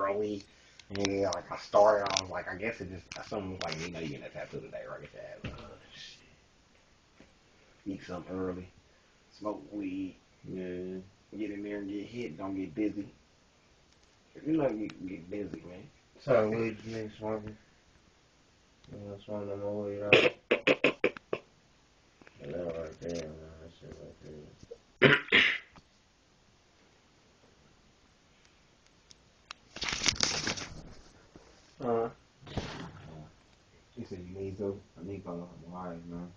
early. And yeah, like I started, I was like, I guess it just, something was like, you getting a tattoo today, right? Get your ass eat something early, smoke weed, Yeah. get in there and get hit, don't get dizzy. You know you get dizzy, man. So weed you niggas smoking? You know, smoking no more weed out. That right there, man. That shit right Uh, he said you need to. I need to. Why, man?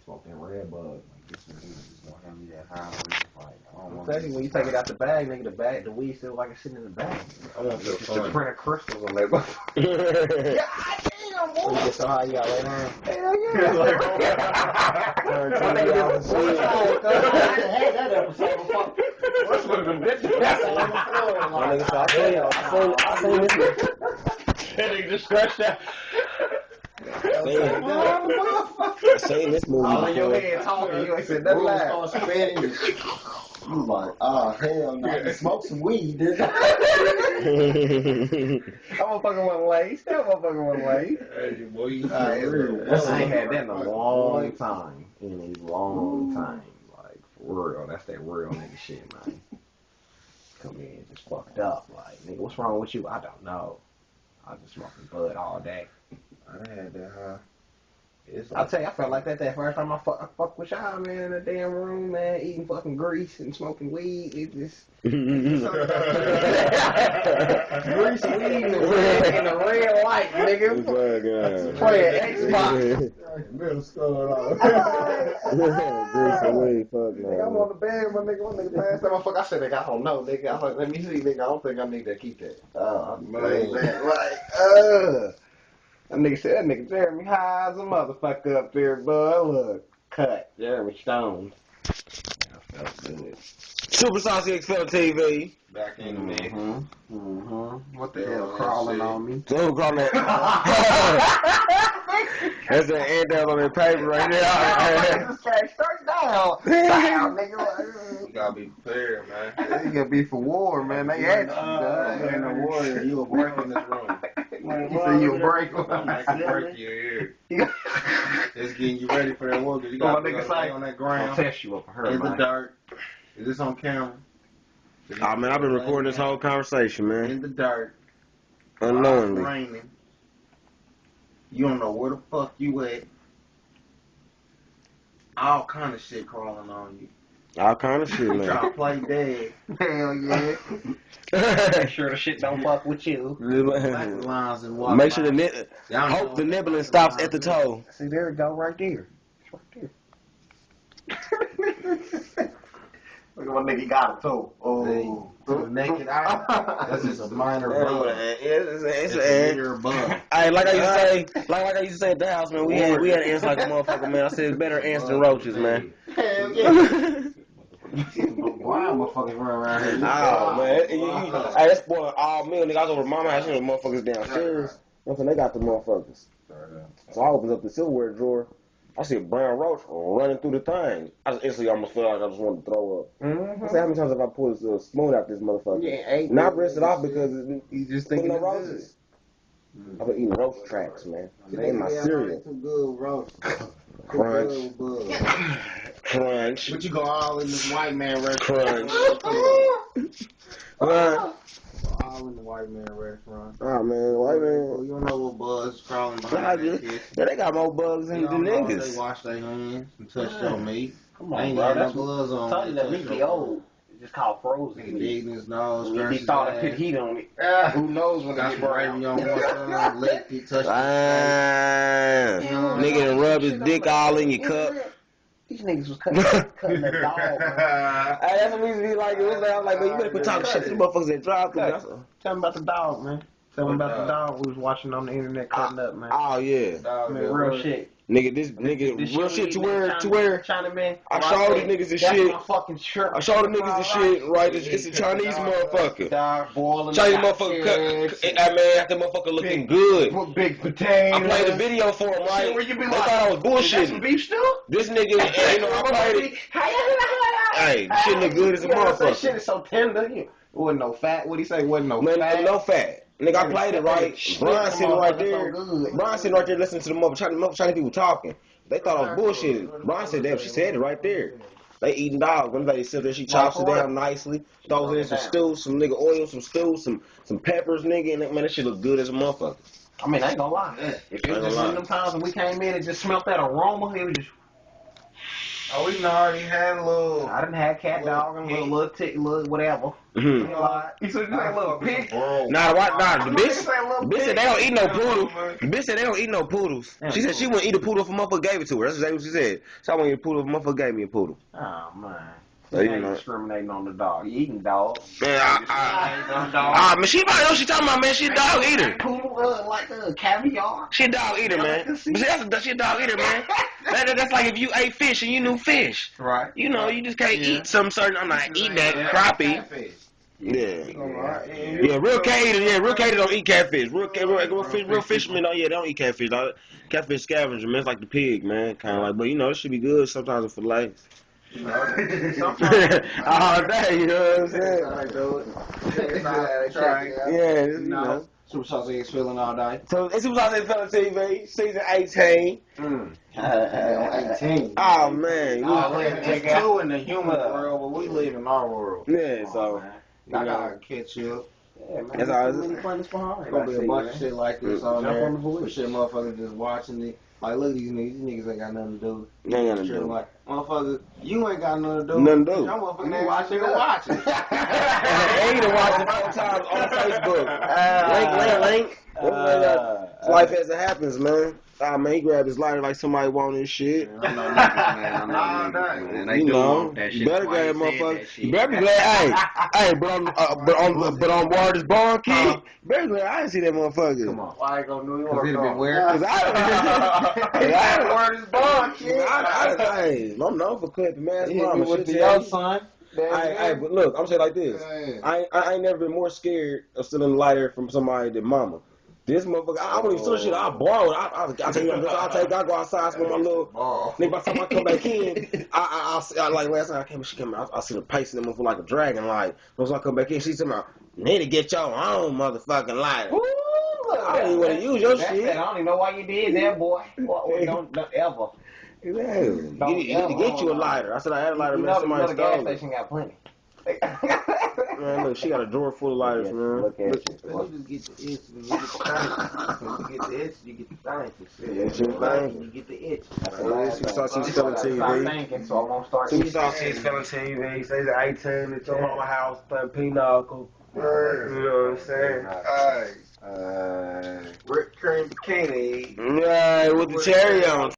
Smoke that red bud. Like this one, just gonna have me that high. Like I don't want. I'm telling you, when you take it out the bag, nigga, the weed still like it's sitting in the bag. I want to feel The print of crystals on that. fun. God damn, boy. When you get so high, you got lay down. Hell yeah. I had that episode before. What's with them bitches? That's on the floor. My nigga said, I seen this nigga. That nigga just scratched that. I seen this movie All in your before. head talking, you ain't said nothing loud. Rules start spinning. You like, oh hell no, you smoke some weed, dude. That motherfucker wasn't laced. That motherfucker wasn't laced. Hey, boy, you I ain't had that in a long time. In a long time. Like, for real. That's that real nigga shit, man. Come in just fucked up. Like, nigga, what's wrong with you? I don't know. I was just smoking bud all day. I done had that high. I'll tell you, I felt like that first time I fuck with y'all, man, in the damn room, man, eating fucking grease and smoking weed. It just... grease, weed, and the red light, nigga. Playing Xbox. Middle school. Grease and weed, fuck Nigga, I'm no. on the bed, my nigga last time I said, nigga, I don't know, nigga. I was like, let me see, nigga, I don't think I need to keep that. Man. That nigga said, that nigga Jeremy high as a motherfucker up there, bud. Look, cut. Jeremy Stone. I felt good. Super Saucy XL TV. Back in the mix. What the hell crawling on me? So who crawling that? That's an end on that paper right there. Straight down. Down, nigga. You gotta be prepared, man. You gotta be for war, man. They at you, dog. You ain't a warrior, you a break in this room. You say you a break. I can break your ear. It's getting you ready for that war. You gotta be on that I'll ground. test you up for her, In the man. dirt. Is this on camera? Oh man, I've been recording this whole conversation, man. In the dirt. Unknowingly. It's raining. You don't know where the fuck you at. All kind of shit crawling on you. All kind of shit, You man. try to play dead. Hell yeah. Make sure the shit don't fuck with you. Black lines and water. Make sure hope the nibbling stops at the toe. See, there it go, right there. It's right there. Look at what nigga got it too. Oh, To the naked eye. That's just a minor bug. It's It's a mere bug. Hey, like I used to say at the house, man, we had ants like a motherfucker, man. I said it's better ants than roaches, man. hell yeah. Why motherfuckers run around here? Oh man, hey, that's boy all meal, nigga. I was over at mama house, you know, motherfuckers downstairs. They got the motherfuckers. So I opened up the silverware drawer. I see a brown roach running through the thing. I just instantly almost felt like I just wanted to throw up. I said, how many times have I pulled this spoon out this motherfucker? Yeah, Not rinsed it off because you just putting thinking no roaches. I've been eating roach tracks, man. They in my cereal. Too good roast. Crunch. Crunch. But you go all in this white man restaurant. Crunch. All in the white man restaurant. Oh man, white man. You don't know what bugs crawling behind that shit. Yeah, they got more bugs than You the don't know if they niggas. wash their hands and touch your meat. Come They on, ain't bro. got no That's gloves on. telling you that meat be old. It's just called frozen Nigga meat. digging his nose, He scratching his thought it put ass. heat on it. Who knows when it Got get some brown? gravy on one thumb, licked it, touched Nigga done rub his dick all in your cup. These niggas was cutting the dog, man. Hey, that's what we used to be like. It was like, I'm like, man, you better quit talking shit to the motherfuckers that drive through. Tell me about the dog, man. Tell me about the dog we was watching on the internet cutting up, man. Oh yeah, Man, real shit. nigga, this real shit to where China man. I showed the niggas this That's shit. my fucking shirt. I showed the niggas this shit, right? It's a Chinese motherfucker. Dog boiling. Chinese motherfucker cut. I mean, that motherfucker looking good. Put big potatoes. I played the video for him, right? Where you be They like, thought I was is that some bullshitting. beef stew? This nigga, you know, I played it. Hey, this shit look good as a That motherfucker. shit is so tender. Wasn't no fat. What'd he say? Wasn't no Man, fat. no fat. Nigga, I played it right. Brian sitting right there. So good. Brian sitting right there listening to the motherfucking Chinese people talking. They thought I was bullshit. Brian said that. She said it right there. They eating dogs. One lady sit there, she chops it down nicely, throws it in some stew, some nigga oil, some stew, some peppers, nigga, and that shit look good as a motherfucker. I mean, I ain't gonna lie. If it was just one of them times when we came in and just smelled that aroma, it was just. Oh, we done already had a little. I done had cat dog and little tick, little whatever. Mm-hmm. You said you had a little pig. Nah, the bitch said they don't eat no poodle. The bitch said they don't eat no poodles. She said she wouldn't eat a poodle if a motherfucker gave it to her. That's exactly what she said. So I wouldn't eat a poodle if a motherfucker gave me a poodle. Oh, man. So, You ain't discriminating on the dog. You eating dog. Man, man, she probably know what she talking about, man. She a dog eater. Poodle, like caviar. She a dog eater, man. But see, she a dog eater, man. That's like if you ate fish and you knew fish. Right. You know, you just can't eat some certain. I'm not eating that crappie. Yeah, real cat eater. Yeah, real cat eater don't eat catfish. Real fishermen, they don't eat catfish. Dog. Catfish scavenger, man. It's like the pig, man. Kind of like, but you know, it should be good sometimes for life. You know, All day, you know what I'm saying? Yeah, you know. Super Sauce Eggs feeling all day. So, it's Super Sauce Eggs Feeling TV, season 18. 18. Oh, man. It's two in the human world, but we live in our world. Yeah, so. I gotta catch up. Yeah, man. That's all. It's Gonna be a bunch of shit like this on Jump there. on the board. For shit motherfuckers just watching it. Like, look at these niggas ain't got nothing to do. They ain't got nothing to Shit do. like, motherfucker, you ain't got nothing to do. Nothing to do. Y'all motherfucking watching it, watching. And you done watched it 4 times on Facebook. Link. It's life as it happens, man. Ah, man, he grabbed his lighter like somebody wanted his shit. I know niggas, man. I know niggas, man. They You do know, want that shit. you better That's why grab he said motherfucker. that shit. You better be glad. Hey, but on Waters Barn, kid. You better be glad I didn't see that motherfucker. Come on. Why I go New York? Cause it'd been weird. Cause I Word is born, kid. I'm known for clipping, man. Hit Mama, me with shit, the tell yo you. son. Hey, but look, I'm saying like this. I ain't never been more scared of stealing a lighter from somebody than mama. This motherfucker, I wouldn't even steal shit. I'll borrow it. I'll go outside, smoke my little. Nigga, by the time I come back in, I like last time I came, she came out, I see her pacing them like a dragon. Like, once I come back in, she said, "Need to get your own motherfucking lighter." I don't even want to use your shit. I don't even know why you did that, boy. Don't ever. Exactly. You need to get you a lighter. I said I had a lighter, man. Somebody gas stole it. station got plenty. Man, look, she got a drawer full of lighters, man. Look at you. You just get the itch, when you get the thing. When you get the itch, you get the thing. You get the itch. Super Sauce Eggs Feeling TV. Thinking, so I won't start Super eating. Sauce Eggs Feeling TV. Season 18 at your mama house playing pinochle. You know what I'm saying? Rick Cream Bikini. Yeah, with the cherry on